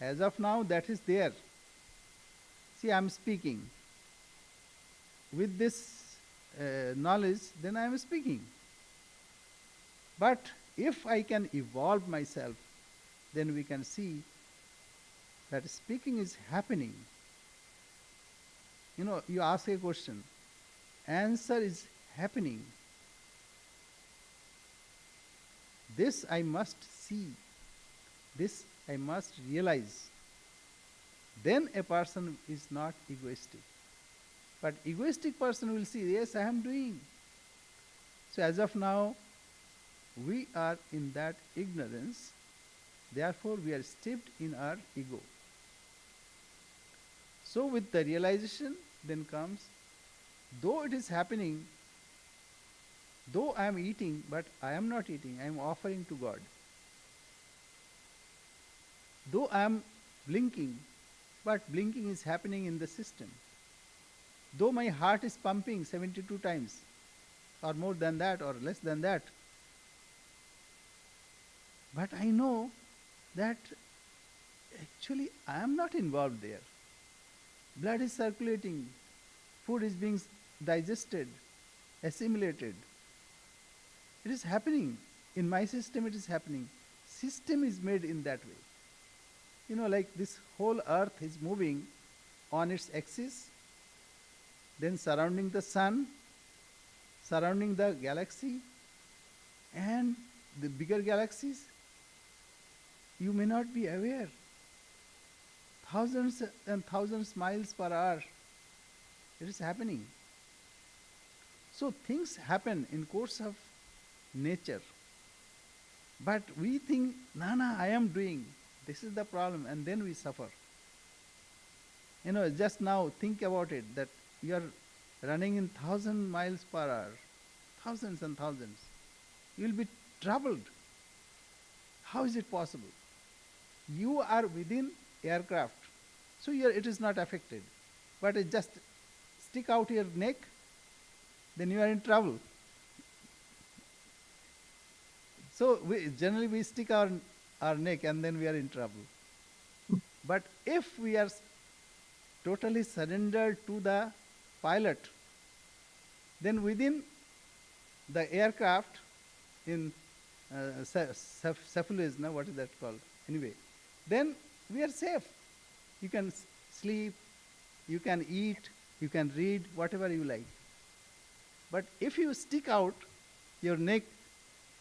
A: as of now that is there. See, I am speaking. With this knowledge, then I am speaking. But if I can evolve myself, then we can see that speaking is happening. You ask a question, answer is happening. This I must see. This I must realize. Then a person is not egoistic. But egoistic person will see, yes, I am doing. So as of now, we are in that ignorance, Therefore, we are steeped in our ego. So, with the realization, then comes, though it is happening, though I am eating, but I am not eating, I am offering to God. Though I am blinking, but blinking is happening in the system. Though my heart is pumping 72 times, or more than that, or less than that, but I know that actually I am not involved there. Blood is circulating, food is being digested, assimilated. It is happening. In my system it is happening. System is made in that way. Like this whole earth is moving on its axis, then surrounding the sun, surrounding the galaxy, and the bigger galaxies. You may not be aware. Thousands and thousands miles per hour. It is happening. So things happen in course of nature. But we think, no, I am doing. This is the problem, and then we suffer. Just now think about it, that you are running in 1,000 miles per hour, thousands and thousands. You will be troubled. How is it possible? You are within aircraft, so it is not affected. But it just stick out your neck, then you are in trouble. So generally we stick our neck and then we are in trouble. But if we are totally surrendered to the pilot, then within the aircraft in cephalus, what is that called? Anyway, then we are safe. You can sleep, you can eat, you can read, whatever you like. But if you stick out your neck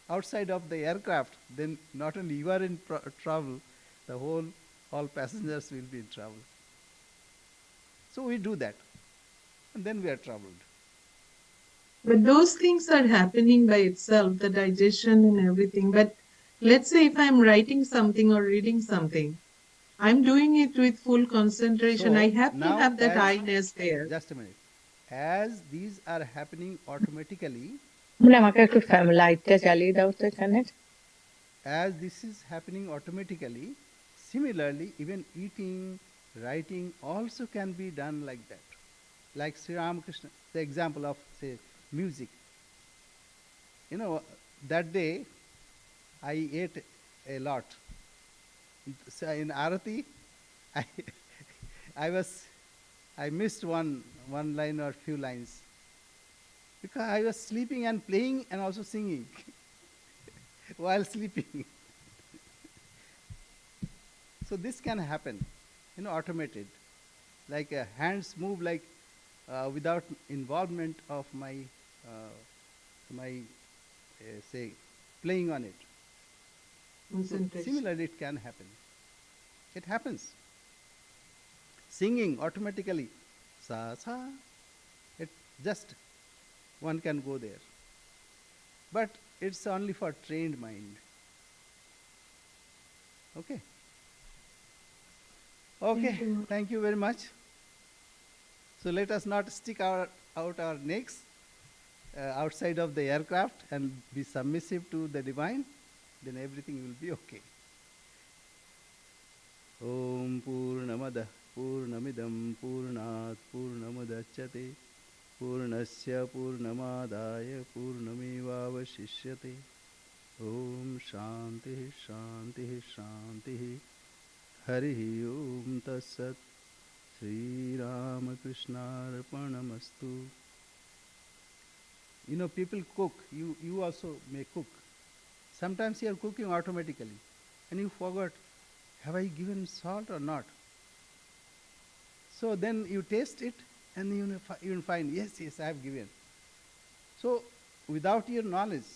A: outside of the aircraft, then not only you are in trouble, all passengers will be in trouble. So we do that, and then we are troubled.
C: But those things are happening by itself, the digestion and everything. But let's say if I'm writing something or reading something, I'm doing it with full concentration.
A: So
C: I have to
A: now
C: have that I-ness there.
A: Just a minute. As these are happening automatically,
D: বলে আমাকে একটু লাইটটা জ্বালিয়ে দাও তো এখানে
A: as this is happening automatically, similarly, even eating, writing also can be done like that. Like Sri Ramakrishna, the example of, say, music. That day I ate a lot. So in Arati, I missed one line or few lines because I was sleeping and playing and also singing while sleeping. So this can happen, automated. Like hands move like without involvement of my say playing on it. So similarly, it can happen. It happens. Singing automatically, sa sa, it just one can go there. But it's only for trained mind. Okay. Okay. Thank you very much. So let us not stick out our necks outside of the aircraft and be submissive to the divine. Then everything will be okay. Om Purnamada Purnamidam Purnat Purnamudachyate Purnasya Purnamadaya Purnamevavashishyate. Om Shanti Shanti Shanti. Hari Om Tassat. Sri Ramakrishna Arpanamastu. People cook. You also may cook. Sometimes you are cooking automatically and you forgot, have I given salt or not? So then you taste it and you will find, yes, I have given. So without your knowledge,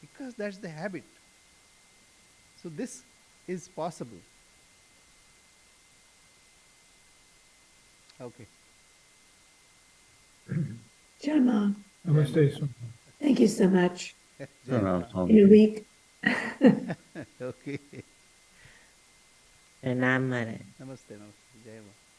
A: because that's the habit. So this is possible. Okay.
E: Jama,
F: Namaste.
E: thank you so much.
A: Jai
E: In a week.
A: Okay.
B: प्रणाम महाराज।
A: नमस्ते नमस्ते, जय माँ।